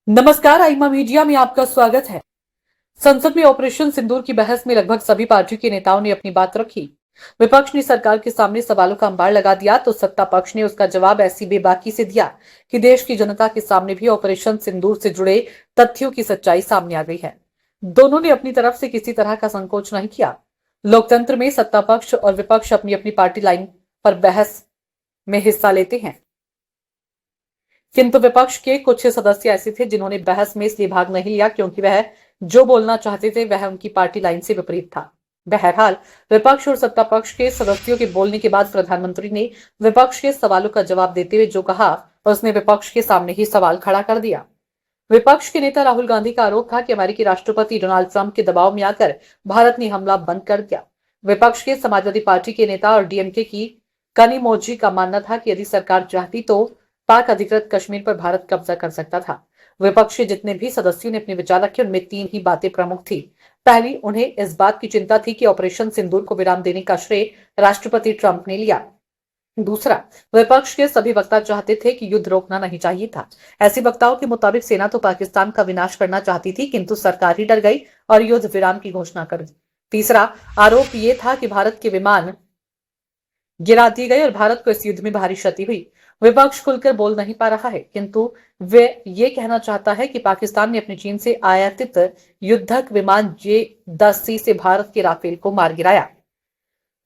नमस्कार, आईमा मीडिया में आपका स्वागत है। संसद में ऑपरेशन सिंदूर की बहस में लगभग सभी पार्टियों के नेताओं ने अपनी बात रखी। विपक्ष ने सरकार के सामने सवालों का अंबार लगा दिया तो सत्ता पक्ष ने उसका जवाब ऐसी बेबाकी से दिया कि देश की जनता के सामने भी ऑपरेशन सिंदूर से जुड़े तथ्यों की सच्चाई सामने आ गई है। दोनों ने अपनी तरफ से किसी तरह का संकोच नहीं किया। लोकतंत्र में सत्ता पक्ष और विपक्ष अपनी अपनी पार्टी लाइन पर बहस में हिस्सा लेते हैं, किंतु विपक्ष के कुछ सदस्य ऐसे थे जिन्होंने बहस में इसलिए भाग नहीं लिया क्योंकि वह जो बोलना चाहते थे वह उनकी पार्टी लाइन से विपरीत था। बहरहाल, विपक्ष और सत्ता पक्ष के सदस्यों के बोलने के बाद प्रधानमंत्री ने विपक्ष के सवालों का जवाब देते हुए जो कहा उसने विपक्ष के सामने ही सवाल खड़ा कर दिया। विपक्ष के नेता राहुल गांधी का आरोप था कि अमेरिकी राष्ट्रपति डोनाल्ड ट्रंप के दबाव में आकर भारत ने हमला बंद कर दिया। विपक्ष के समाजवादी पार्टी के नेता और डीएमके की कनिमोझी का मानना था कि यदि सरकार चाहती तो पाक अधिकृत कश्मीर पर भारत कब्जा कर सकता था। विपक्ष के जितने भी सदस्यों ने अपने विचार रखे उनमें तीन ही बातें प्रमुख थी। पहली, उन्हें इस बात की चिंता थी कि ऑपरेशन सिंदूर को विराम देने का श्रेय राष्ट्रपति ट्रंप ने लिया। दूसरा, विपक्ष के सभी वक्ता चाहते थे कि युद्ध रोकना नहीं चाहिए था। ऐसे वक्ताओं के मुताबिक सेना तो पाकिस्तान का विनाश करना चाहती थी किंतु सरकार ही डर गई और युद्ध विराम की घोषणा कर दी। तीसरा आरोप यह था कि भारत के विमान गिरा दिए गए और भारत को इस युद्ध में भारी क्षति हुई। विपक्ष खुलकर बोल नहीं पा रहा है किंतु वे ये कहना चाहता है कि पाकिस्तान ने अपने चीन से आयातित युद्धक विमान J-10C से भारत के राफेल को मार गिराया।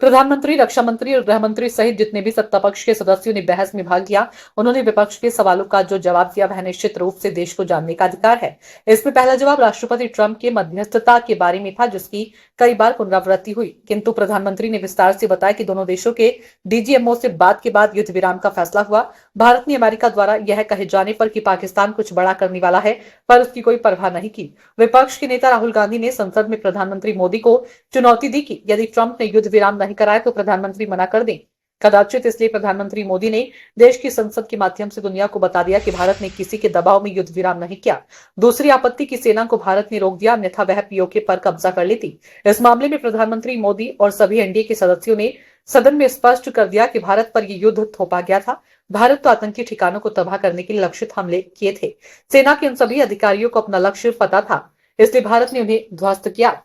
प्रधानमंत्री, रक्षा मंत्री और गृह मंत्री सहित जितने भी सत्ता पक्ष के सदस्यों ने बहस में भाग लिया उन्होंने विपक्ष के सवालों का जो जवाब दिया वह निश्चित रूप से देश को जानने का अधिकार है। इसमें पहला जवाब राष्ट्रपति ट्रंप के मध्यस्थता के बारे में था जिसकी कई बार पुनरावृत्ति हुई, किंतु प्रधानमंत्री ने विस्तार से बताया कि दोनों देशों के डीजीएमओ से बात के बाद युद्ध विराम का फैसला हुआ। भारत ने अमेरिका द्वारा यह कहे जाने पर कि पाकिस्तान कुछ बड़ा करने वाला है पर उसकी कोई परवाह नहीं की। विपक्ष के नेता राहुल गांधी ने संसद में प्रधानमंत्री मोदी को चुनौती दी कि यदि ट्रंप ने युद्ध विराम नहीं कराया तो प्रधानमंत्री मना कर दें। कदाचित इसलिए प्रधानमंत्री मोदी ने देश की संसद के माध्यम से दुनिया को बता दिया कि भारत ने किसी के दबाव में युद्ध विराम नहीं किया। दूसरी आपत्ति की सेना को भारत ने रोक दिया, अन्यथा वह पीओके पर कब्जा कर लेती। इस मामले में प्रधानमंत्री मोदी और सभी एनडीए के सदस्यों ने सदन में स्पष्ट कर दिया कि भारत पर यह युद्ध थोपा गया था। भारत तो आतंकी ठिकानों को तबाह करने के लिए लक्षित हमले किए थे। सेना के उन सभी अधिकारियों को अपना लक्ष्य पता था, इसलिए भारत ने उन्हें ध्वस्त किया।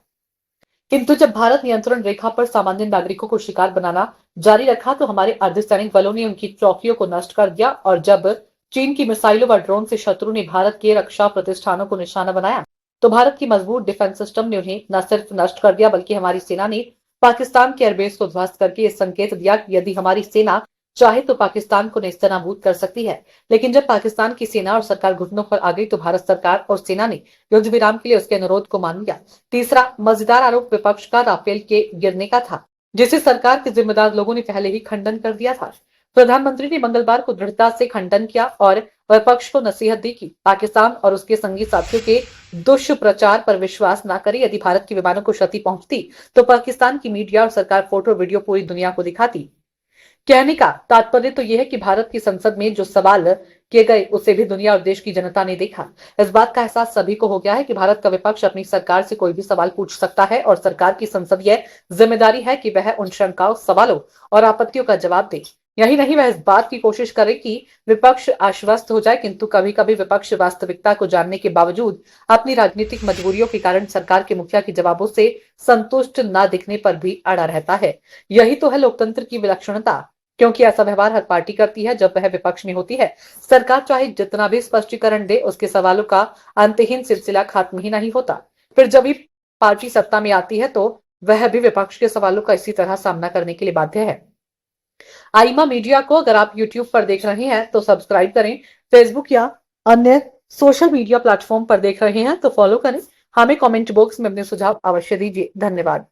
किंतु जब भारत नियंत्रण रेखा पर सामान्य नागरिकों को शिकार बनाना जारी रखा तो हमारे अर्धसैनिक बलों ने उनकी चौकियों को नष्ट कर दिया और जब चीन की मिसाइलों व ड्रोन से शत्रु ने भारत के रक्षा प्रतिष्ठानों को निशाना बनाया तो भारत की मजबूत डिफेंस सिस्टम ने उन्हें न सिर्फ नष्ट कर दिया बल्कि हमारी सेना ने पाकिस्तान के एयरबेस को ध्वस्त करके ये संकेत दिया कि यदि हमारी सेना चाहे तो पाकिस्तान को नेस्तनाबूद कर सकती है। लेकिन जब पाकिस्तान की सेना और सरकार घुटनों पर आ गई तो भारत सरकार और सेना ने युद्ध विराम के लिए उसके अनुरोध को मान लिया। तीसरा मजेदार आरोप विपक्ष का राफेल के गिरने का था, जिसे सरकार के जिम्मेदार लोगों ने पहले ही खंडन कर दिया था। प्रधानमंत्री ने मंगलवार को दृढ़ता से खंडन किया और विपक्ष को नसीहत दी कि पाकिस्तान और उसके संगी साथियों के दुष्प्रचार पर विश्वास न करे। यदि भारत के विमानों को क्षति पहुंचती तो पाकिस्तान की मीडिया और सरकार फोटो वीडियो पूरी दुनिया को दिखाती। कहने का तात्पर्य तो यह है कि भारत की संसद में जो सवाल किए गए उसे भी दुनिया और देश की जनता ने देखा। इस बात का एहसास सभी को हो गया है कि भारत का विपक्ष अपनी सरकार से कोई भी सवाल पूछ सकता है और सरकार की संसदीय जिम्मेदारी है कि वह उन शंकाओं, सवालों और आपत्तियों का जवाब दे। यही नहीं, वह इस बात की कोशिश करे कि विपक्ष आश्वस्त हो जाए, किंतु कभी कभी विपक्ष वास्तविकता को जानने के बावजूद अपनी राजनीतिक मजबूरियों के कारण सरकार के मुखिया के जवाबों से संतुष्ट न दिखने पर भी अड़ा रहता है। यही तो है लोकतंत्र की विलक्षणता, क्योंकि ऐसा व्यवहार हर पार्टी करती है जब वह विपक्ष में होती है। सरकार चाहे जितना भी स्पष्टीकरण दे, उसके सवालों का अंतहीन सिलसिला खत्म ही नहीं होता। फिर जब भी पार्टी सत्ता में आती है तो वह भी विपक्ष के सवालों का इसी तरह सामना करने के लिए बाध्य है। आईमा मीडिया को अगर आप यूट्यूब पर देख रहे हैं तो सब्सक्राइब करें, फेसबुक या अन्य सोशल मीडिया प्लेटफॉर्म पर देख रहे हैं तो फॉलो करें। हमें कमेंट बॉक्स में अपने सुझाव अवश्य दीजिए। धन्यवाद।